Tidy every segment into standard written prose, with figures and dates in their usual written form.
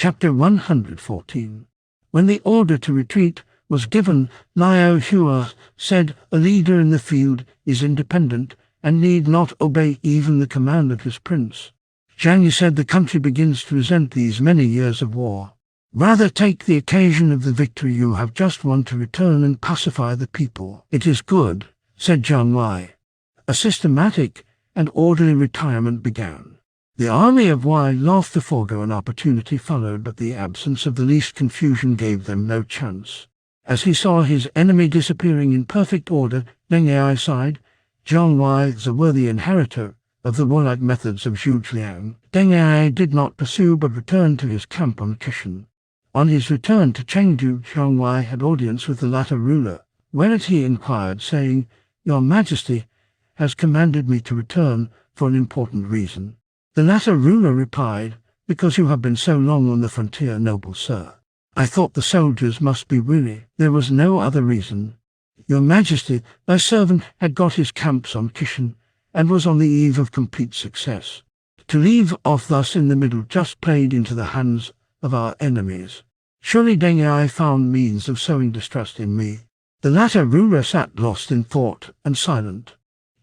Chapter 114. When the order to retreat was given, Luo Hua said, "A leader in the field is independent and need not obey even the command of his prince." Zhang Yi said, "The country begins to resent these many years of war. Rather take the occasion of the victory you have just won to return and pacify the people." "It is good," said Zhang Wei. A systematic and orderly retirement began. The army of Wei laughed to forego an opportunity followed, but the absence of the least confusion gave them no chance. As he saw his enemy disappearing in perfect order, Deng Ai sighed. Zhang Wei is a worthy inheritor of the warlike methods of Zhu Liang. Deng Ai did not pursue but returned to his camp on Kishan. On his return to Chengdu, Zhang Wei had audience with the latter ruler, whereat he inquired, saying, "Your Majesty has commanded me to return for an important reason." The latter ruler replied, "Because you have been so long on the frontier, noble sir. I thought the soldiers must be weary. There was no other reason. Your Majesty, thy servant had got his camps on Kishan, and was on the eve of complete success. To leave off thus in the middle just played into the hands of our enemies. Surely Deng Ai found means of sowing distrust in me." The latter ruler sat lost in thought and silent.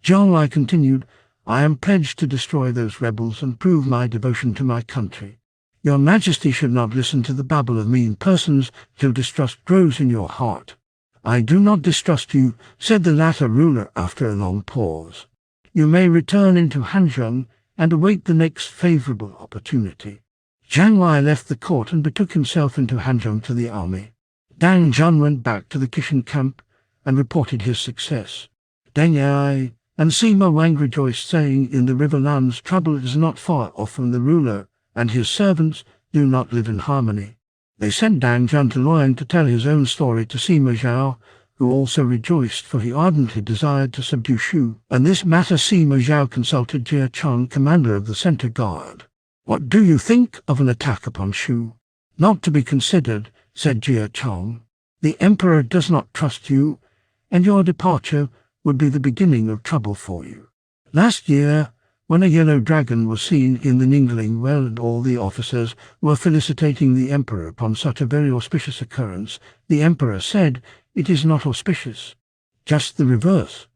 Zhang Wei continued, "I am pledged to destroy those rebels and prove my devotion to my country. Your Majesty should not listen to the babble of mean persons till distrust grows in your heart." "I do not distrust you," said the latter ruler after a long pause. "You may return into Hanzhong and await the next favorable opportunity." Zhang Wei left the court and betook himself into Hanzhong to the army. Dang Zhan went back to the Kishan camp and reported his success. Deng Ai and Sima Wang rejoiced, saying, "In the riverlands trouble is not far off from the ruler, and his servants do not live in harmony." They sent Dang Zhan to Luoyang to tell his own story to Sima Zhao, who also rejoiced, for he ardently desired to subdue Shu. On this matter Sima Zhao consulted Jia Chong, commander of the center guard. "What do you think of an attack upon Shu?" "Not to be considered," said Jia Chong. "The emperor does not trust you, and your departure would be the beginning of trouble for you. Last year, when a yellow dragon was seen in the Ningling well and all the officers were felicitating the emperor upon such a very auspicious occurrence, the emperor said, 'It is not auspicious.' Just the reverse.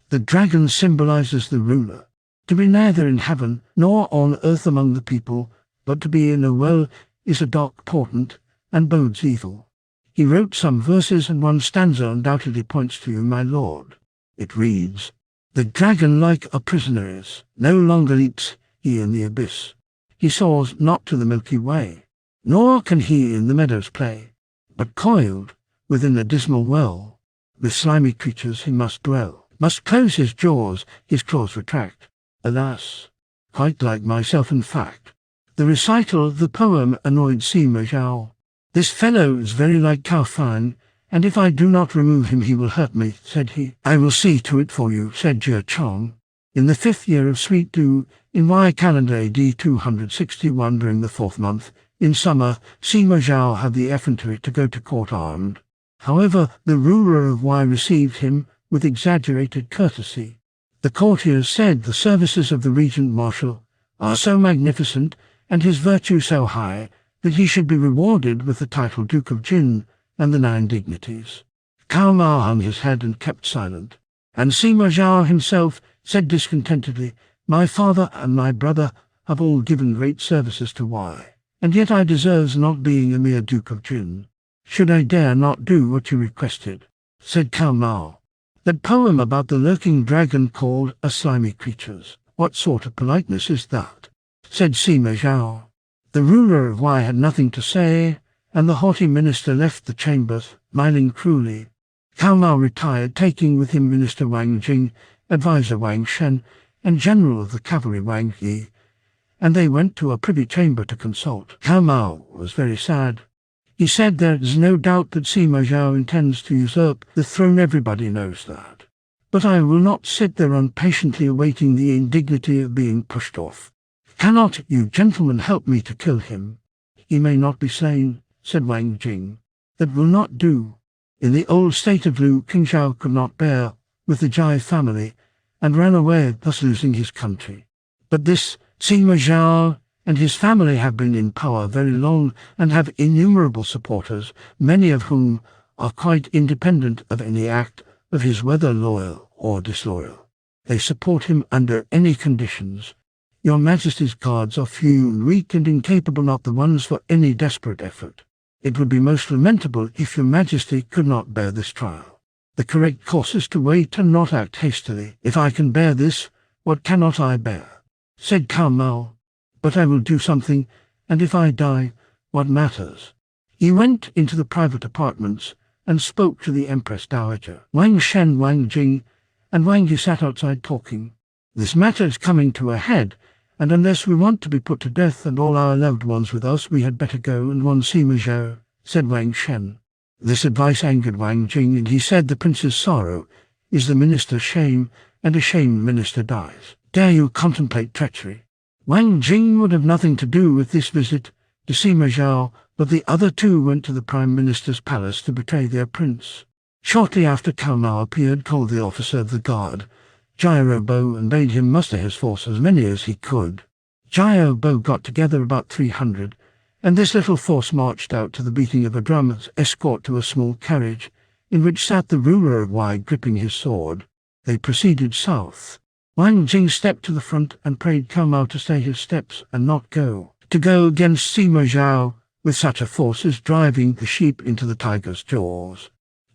The dragon symbolizes the ruler. To be neither in heaven nor on earth among the people, but to be in a well is a dark portent and bodes evil." He wrote some verses, and one stanza undoubtedly points to you, my lord. It reads, "The dragon like a prisoner is, no longer leaps he in the abyss. He soars not to the Milky Way, nor can he in the meadows play, but coiled within a dismal well, with slimy creatures he must dwell. Must close his jaws, his claws retract. Alas, quite like myself in fact." The recital of the poem annoyed Sima Zhao. "This fellow is very like Cao Fan, and if I do not remove him he will hurt me," said he. "I will see to it for you," said Jia Chong. In the 5th year of Sweet Du, in Y calendar AD 261, during the 4th month, in summer, Sima Zhao had the effrontery to go to court armed. However, the ruler of Y received him with exaggerated courtesy. The courtiers said the services of the regent marshal are so magnificent and his virtue so high that he should be rewarded with the title Duke of Jin and the 9 dignities. Cao Mao hung his head and kept silent, and Sima Zhao himself said discontentedly, "My father and my brother have all given great services to Y, and yet I deserves not being a mere Duke of Jin. Should I dare not do what you requested?" Said Cao Mao, "That poem about the lurking dragon called a slimy creatures. What sort of politeness is that?" Said Sima Zhao. The ruler of Y had nothing to say, and the haughty minister left the chamber, smiling cruelly. Cao Mao retired, taking with him Minister Wang Jing, adviser Wang Shen, and general of the cavalry Wang Yi, and they went to a privy chamber to consult. Cao Mao was very sad. He said, "There is no doubt that Sima Zhao intends to usurp the throne, everybody knows that. But I will not sit there impatiently awaiting the indignity of being pushed off. Cannot you gentlemen help me to kill him?" "He may not be slain," said Wang Jing. "That will not do. In the old state of Lu, King Zhao could not bear with the Jai family, and ran away, thus losing his country. But this Sima Zhao and his family have been in power very long and have innumerable supporters, many of whom are quite independent of any act of his, whether loyal or disloyal. They support him under any conditions. Your Majesty's guards are few and weak and incapable, not the ones for any desperate effort. It would be most lamentable if your Majesty could not bear this trial. The correct course is to wait and not act hastily. If I can bear this, what cannot I bear? Said Cao Mao. But I will do something, and if I die, what matters? He went into the private apartments and spoke to the Empress Dowager, Wang Shen, Wang Jing, and Wang Yi sat outside talking. This matter is coming to a head, and unless we want to be put to death and all our loved ones with us, we had better go and warn Sima Zhao, said Wang Shen. This advice angered Wang Jing, and he said, the prince's sorrow is the minister's shame, and a shamed minister dies. Dare you contemplate treachery? Wang Jing would have nothing to do with this visit to Sima Zhao, but the other two went to the Prime Minister's palace to betray their prince. Shortly after, Cao Mao appeared, called the officer of the guard, Jiao Bo, and bade him muster his force, as many as he could. Jiao Bo got together about 300, and this little force marched out to the beating of a drum as escort to a small carriage, in which sat the ruler of Wei gripping his sword. They proceeded south. Wang Jing stepped to the front and prayed Cao Mao to stay his steps and not go. To go against Sima Zhao with such a force is driving the sheep into the tiger's jaws.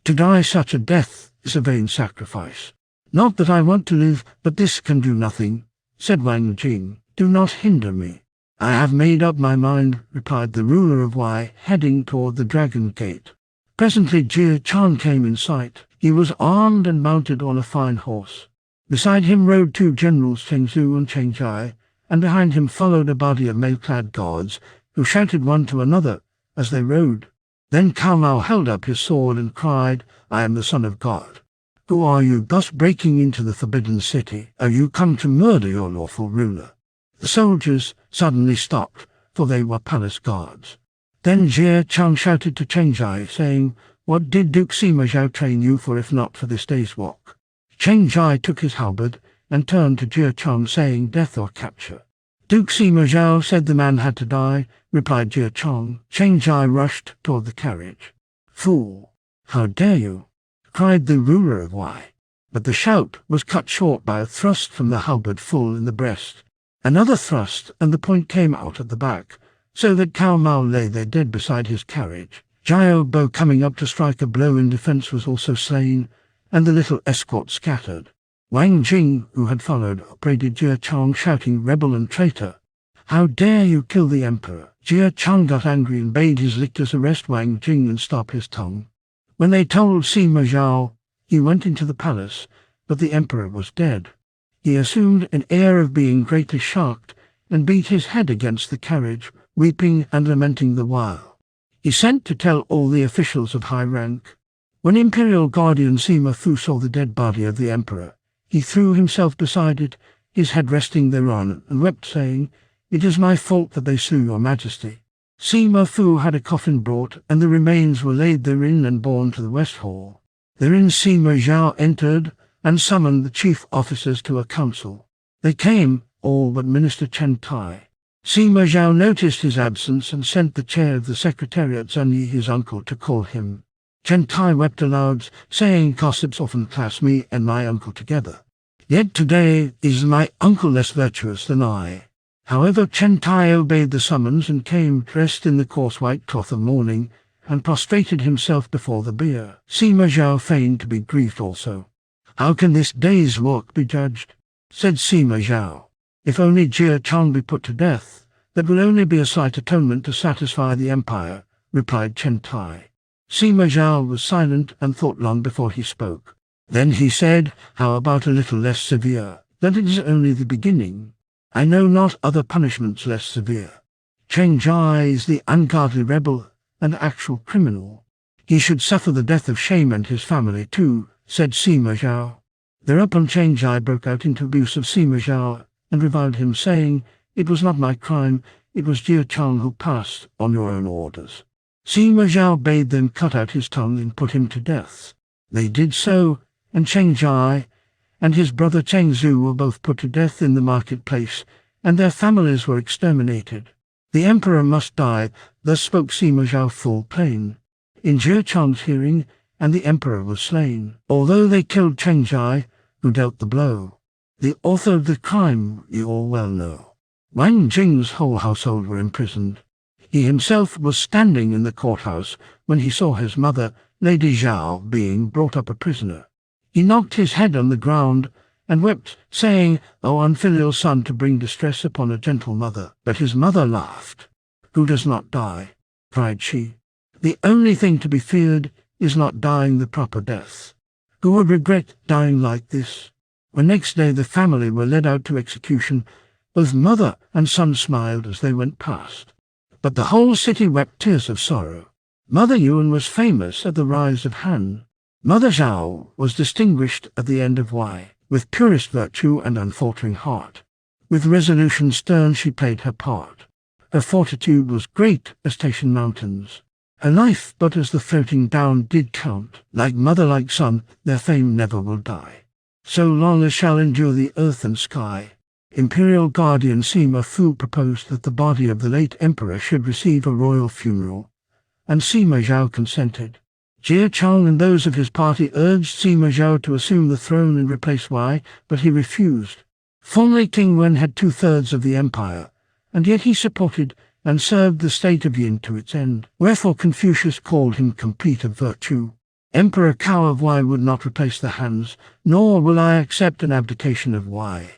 To die such a death is a vain sacrifice. Not that I want to live, but this can do nothing, said Wang Jing. Do not hinder me. I have made up my mind, replied the ruler of Wei, heading toward the Dragon Gate. Presently Jia Chan came in sight. He was armed and mounted on a fine horse. Beside him rode two generals, Cheng Zhu and Cheng Jai, and behind him followed a body of mail-clad guards, who shouted one to another as they rode. Then Cao Mao held up his sword and cried, I am the son of God. Who are you, thus breaking into the forbidden city? Are you come to murder your lawful ruler? The soldiers suddenly stopped, for they were palace guards. Then Jia Chang shouted to Cheng Jai, saying, What did Duke Sima Zhao train you for, if not for this day's walk? Cheng Jai took his halberd and turned to Jia Chang, saying, Death or capture. Duke Sima Zhao said the man had to die, replied Jia Chang. Cheng Jai rushed toward the carriage. Fool! How dare you? Cried the ruler of Wei. But the shout was cut short by a thrust from the halberd full in the breast. Another thrust, and the point came out at the back, so that Cao Mao lay there dead beside his carriage. Jiao Bo, coming up to strike a blow in defense, was also slain, and the little escort scattered. Wang Jing, who had followed, upbraided Jia Chang, shouting, Rebel and traitor! How dare you kill the emperor? Jia Chang got angry and bade his lictors arrest Wang Jing and stop his tongue. When they told Sima Zhao, he went into the palace, but the emperor was dead. He assumed an air of being greatly shocked and beat his head against the carriage, weeping and lamenting the while. He sent to tell all the officials of high rank. When Imperial Guardian Sima Fu saw the dead body of the emperor, he threw himself beside it, his head resting thereon, and wept, saying, It is my fault that they slew your Majesty. Sima Fu had a coffin brought, and the remains were laid therein and borne to the West Hall. Therein Sima Zhao entered and summoned the chief officers to a council. They came, all but Minister Chen Tai. Sima Zhao noticed his absence and sent the chair of the Secretariat, Zun Yi, his uncle, to call him. Chen Tai wept aloud, saying, Gossips often class me and my uncle together. Yet today is my uncle less virtuous than I. However, Chen Tai obeyed the summons and came dressed in the coarse white cloth of mourning, and prostrated himself before the bier. Sima Zhao feigned to be grieved also. How can this day's work be judged? Said Sima Zhao. If only Jia Chang be put to death, that will only be a slight atonement to satisfy the empire, replied Chen Tai. Sima Zhao was silent and thought long before he spoke. Then he said, How about a little less severe? That it is only the beginning. I know not other punishments less severe. Cheng Jai is the ungodly rebel and actual criminal. He should suffer the death of shame, and his family too, said Sima Zhao. Thereupon Cheng Jai broke out into abuse of Sima Zhao and reviled him, saying, It was not my crime, it was Jia Chang who passed on your own orders. Sima Zhao bade them cut out his tongue and put him to death. They did so, and Cheng Jai and his brother Cheng Zhu were both put to death in the marketplace, and their families were exterminated. The emperor must die, thus spoke Sima Zhao full plain, in Jie Chang's hearing, and the emperor was slain, although they killed Cheng Jai, who dealt the blow. The author of the crime you all well know. Wang Jing's whole household were imprisoned. He himself was standing in the courthouse when he saw his mother, Lady Zhao, being brought up a prisoner. He knocked his head on the ground and wept, saying, "O unfilial son, to bring distress upon a gentle mother." But his mother laughed. "Who does not die?" cried she. "The only thing to be feared is not dying the proper death. Who would regret dying like this?" When next day the family were led out to execution, both mother and son smiled as they went past. But the whole city wept tears of sorrow. Mother Yuan was famous at the rise of Han. Mother Zhao was distinguished at the end of Wei, with purest virtue and unfaltering heart. With resolution stern she played her part. Her fortitude was great as Taishan mountains. Her life but as the floating down did count. Like mother like son, their fame never will die. So long as shall endure the earth and sky. Imperial guardian Sima Fu proposed that the body of the late emperor should receive a royal funeral, and Sima Zhao consented. Jie Chang and those of his party urged Sima Zhao to assume the throne and replace Wei, but he refused. Formerly King Wen had 2/3 of the empire, and yet he supported and served the state of Yin to its end. Wherefore Confucius called him complete of virtue. Emperor Cao of Wei would not replace the Hans, nor will I accept an abdication of Wei.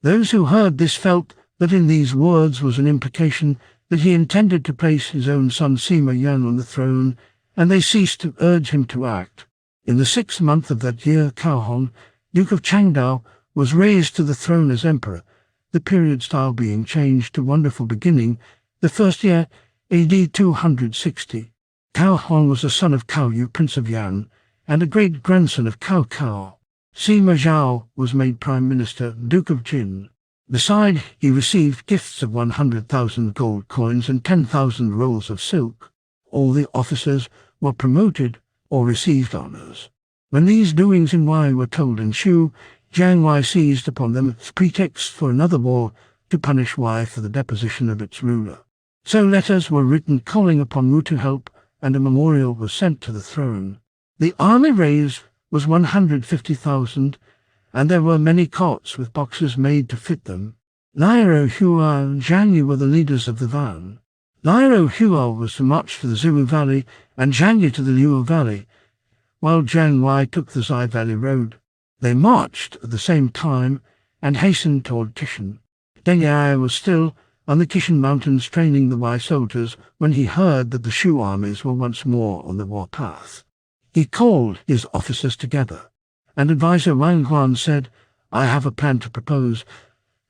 Those who heard this felt that in these words was an implication that he intended to place his own son Sima Yan on the throne, and they ceased to urge him to act. In the 6th month of that year, Cao Hong, Duke of Changdao, was raised to the throne as emperor, the period style being changed to Wonderful Beginning, the first year, AD 260. Cao Hong was a son of Cao Yu, Prince of Yan, and a great-grandson of Cao Cao. Sima Zhao was made Prime Minister, Duke of Jin. Beside, he received gifts of 100,000 gold coins and 10,000 rolls of silk. All the officers were promoted or received honors. When these doings in Wei were told in Shu, Jiang Wei seized upon them as pretext for another war to punish Wei for the deposition of its ruler. So letters were written calling upon Wu to help, and a memorial was sent to the throne. The army raised was 150,000, and there were many carts with boxes made to fit them. Liao Hua and Zhang Yi were the leaders of the van. Liao Hua was to march to the Ziwu Valley, and Zhang Yi to the Luo Valley, while Jiang Wei took the Zai Valley Road. They marched at the same time and hastened toward Kishan. Deng Ai was still on the Kishan Mountains training the Wei soldiers when he heard that the Shu armies were once more on the warpath. He called his officers together, and adviser Wang Guan said, "I have a plan to propose,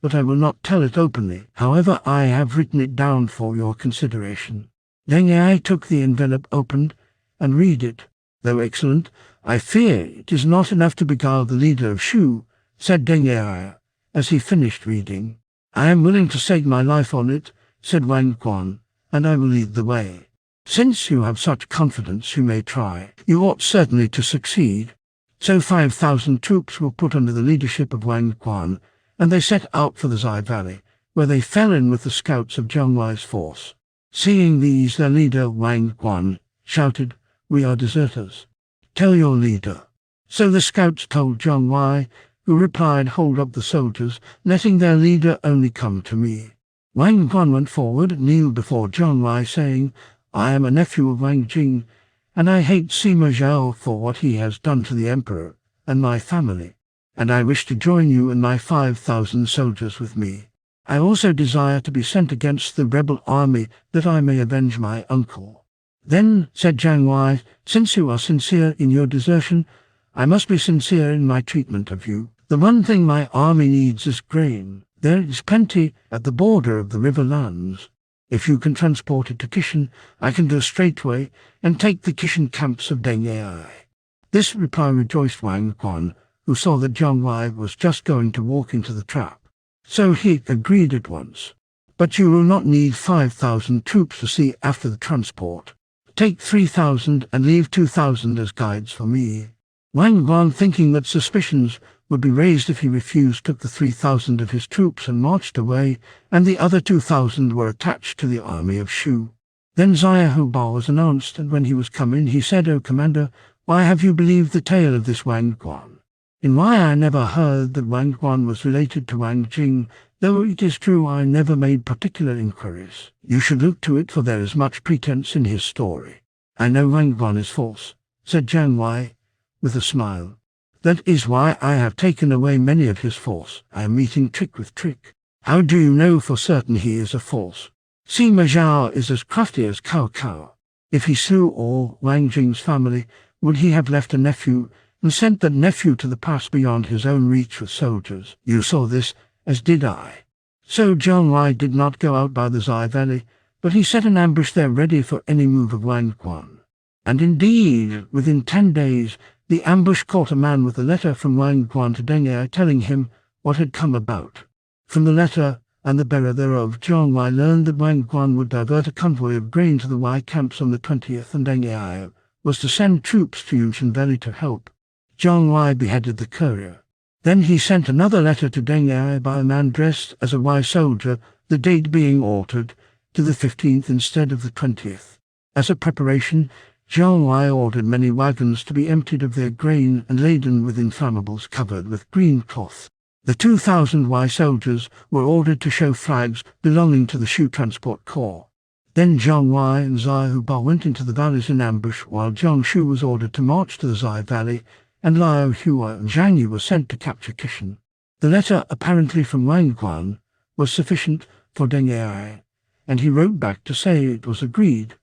but I will not tell it openly. However, I have written it down for your consideration." Deng Ai took the envelope, opened, and read it. "Though excellent, I fear it is not enough to beguile the leader of Shu," said Deng Ai, as he finished reading. "I am willing to stake my life on it," said Wang Guan, "and I will lead the way. Since you have such confidence, you may try. You ought certainly to succeed." So 5,000 troops were put under the leadership of Wang Guan, and they set out for the Zai Valley, where they fell in with the scouts of Jiang Wei's force. Seeing these, their leader Wang Guan shouted, "We are deserters. Tell your leader." So the scouts told Jiang Wei, who replied, "Hold up the soldiers, letting their leader only come to me." Wang Guan went forward and kneeled before Jiang Wei, saying, "I am a nephew of Wang Jing, and I hate Sima Zhao for what he has done to the emperor and my family, and I wish to join you and my 5,000 soldiers with me. I also desire to be sent against the rebel army that I may avenge my uncle." Then said Jiang Wei, "Since you are sincere in your desertion, I must be sincere in my treatment of you. The one thing my army needs is grain. There is plenty at the border of the river lands. If you can transport it to Kishan, I can go straightway and take the Kishan camps of Deng Ai." This reply rejoiced Wang Guan, who saw that Jiang Wei was just going to walk into the trap. So he agreed at once. "But you will not need 5,000 troops to see after the transport. Take 3,000 and leave 2,000 as guides for me." Wang Guan, thinking that suspicions would be raised if he refused, took the 3,000 of his troops and marched away, and the other 2,000 were attached to the army of Shu. Then Xiahou was announced, and when he was come in, he said, "O Commander, why have you believed the tale of this Wang Guan? In why I never heard that Wang Guan was related to Wang Jing, though it is true I never made particular inquiries. You should look to it, for there is much pretense in his story." "I know Wang Guan is false," said Jiang Wei, with a smile. "That is why I have taken away many of his force. I am meeting trick with trick." "How do you know for certain he is a false?" "Sima Zhao is as crafty as Cao Cao. If he slew all Wang Jing's family, would he have left a nephew, and sent that nephew to the pass beyond his own reach with soldiers? You saw this, as did I." So Jiang Wei did not go out by the Zai Valley, but he set an ambush there ready for any move of Wang Guan. And indeed, within 10 days, the ambush caught a man with a letter from Wang Guan to Deng Ai telling him what had come about. From the letter and the bearer thereof, Jiang Wei learned that Wang Guan would divert a convoy of grain to the Wei camps on the 20th, and Deng Ai was to send troops to Yunxian Valley to help. Jiang Wei beheaded the courier. Then he sent another letter to Deng Ai by a man dressed as a Wei soldier, the date being altered to the 15th instead of the 20th. As a preparation, Jiang Wei ordered many wagons to be emptied of their grain and laden with inflammables covered with green cloth. The 2,000 Wei soldiers were ordered to show flags belonging to the Shu Transport Corps. Then Jiang Wei and Xiahou went into the valleys in ambush, while Jiang Shu was ordered to march to the Zai Valley, and Liao Hua and Zhang Yi were sent to capture Kishan. The letter, apparently from Wang Guan, was sufficient for Deng Ai, and he wrote back to say it was agreed.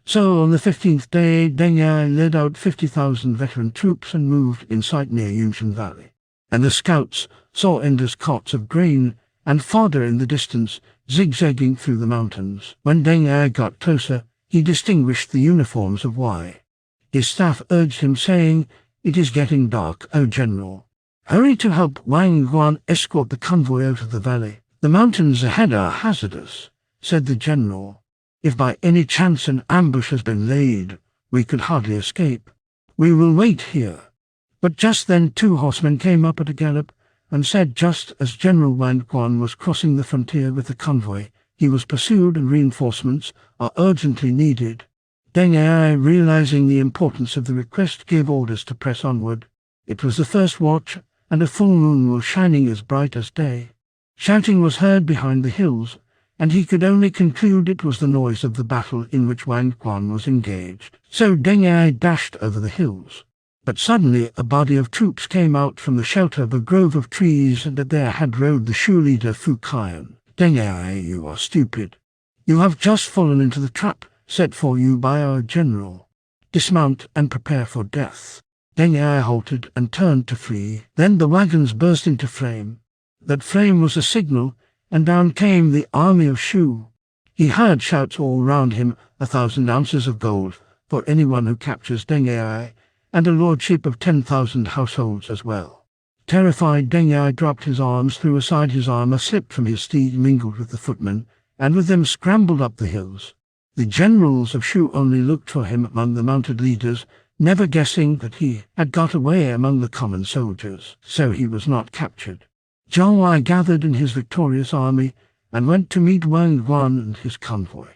So on the 15th day, Deng Ai led out 50,000 veteran troops and moved in sight near Yunxian Valley. And the scouts saw endless carts of grain and fodder in the distance, zigzagging through the mountains. When Deng Ai got closer, he distinguished the uniforms of Wei. His staff urged him, saying, "It is getting dark, O General. Hurry to help Wang Guan escort the convoy out of the valley. The mountains ahead are hazardous," said the general. "If by any chance an ambush has been laid, we could hardly escape. We will wait here." But just then 2 horsemen came up at a gallop, and said just as General Wang Guan was crossing the frontier with the convoy, he was pursued and reinforcements are urgently needed. Deng Ai, realizing the importance of the request, gave orders to press onward. It was the first watch, and a full moon was shining as bright as day. Shouting was heard behind the hills, and he could only conclude it was the noise of the battle in which Wang Guan was engaged. So Deng Ai dashed over the hills. But suddenly a body of troops came out from the shelter of a grove of trees, and at their head rode the Shu leader Fu Kaiyan. "Deng Ai, you are stupid. You have just fallen into the trap set for you by our general. Dismount and prepare for death." Deng Ai halted and turned to flee. Then the wagons burst into flame. That flame was a signal, and down came the army of Shu. He heard shouts all round him, 1,000 ounces of gold for anyone who captures Deng Ai, and a lordship of 10,000 households as well. Terrified, Deng Ai dropped his arms, threw aside his armor, slipped from his steed, mingled with the footmen, and with them scrambled up the hills. The generals of Shu only looked for him among the mounted leaders, never guessing that he had got away among the common soldiers, so he was not captured. Jiang Wei gathered in his victorious army and went to meet Wang Guan and his convoy.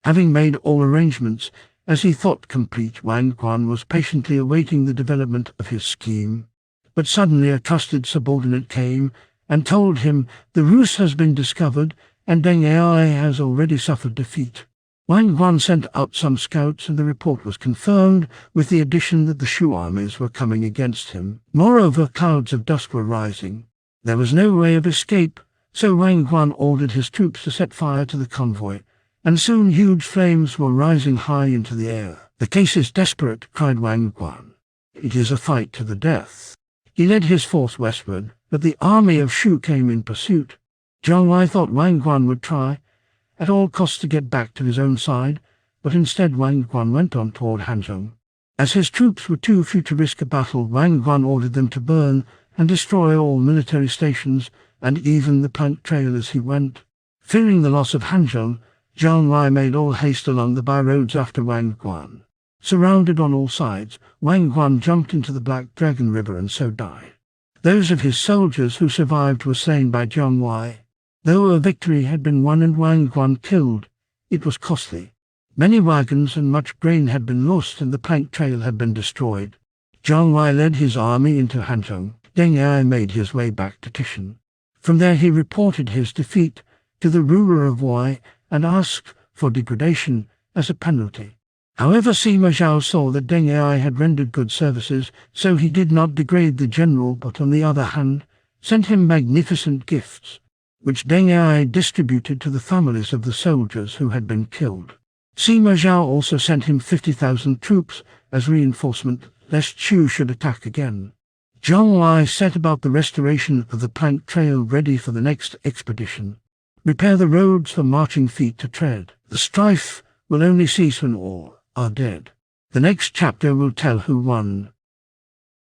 Having made all arrangements, as he thought complete, Wang Guan was patiently awaiting the development of his scheme. But suddenly a trusted subordinate came and told him the ruse has been discovered and Deng Ai has already suffered defeat. Wang Guan sent out some scouts, and the report was confirmed, with the addition that the Shu armies were coming against him. Moreover, clouds of dust were rising. There was no way of escape, so Wang Guan ordered his troops to set fire to the convoy, and soon huge flames were rising high into the air. "The case is desperate," cried Wang Guan. "It is a fight to the death." He led his force westward, but the army of Shu came in pursuit. Jiang Wei thought Wang Guan would try at all costs to get back to his own side, but instead Wang Guan went on toward Hanzhong. As his troops were too few to risk a battle, Wang Guan ordered them to burn and destroy all military stations and even the plank trail as he went. Fearing the loss of Hanzhong, Jiang Wei made all haste along the by-roads after Wang Guan. Surrounded on all sides, Wang Guan jumped into the Black Dragon River and so died. Those of his soldiers who survived were slain by Jiang Wei. Though a victory had been won and Wang Guan killed, it was costly. Many wagons and much grain had been lost and the plank trail had been destroyed. Jiang Wei led his army into Hanzhong. Deng Ai made his way back to Tishan. From there he reported his defeat to the ruler of Wei and asked for degradation as a penalty. However, Sima Zhao saw that Deng Ai had rendered good services, so he did not degrade the general, but on the other hand, sent him magnificent gifts, which Deng Ai distributed to the families of the soldiers who had been killed. Sima Zhao also sent him 50,000 troops as reinforcement, lest Chu should attack again. Jiang Wei set about the restoration of the plank trail ready for the next expedition. Repair the roads for marching feet to tread. The strife will only cease when all are dead. The next chapter will tell who won.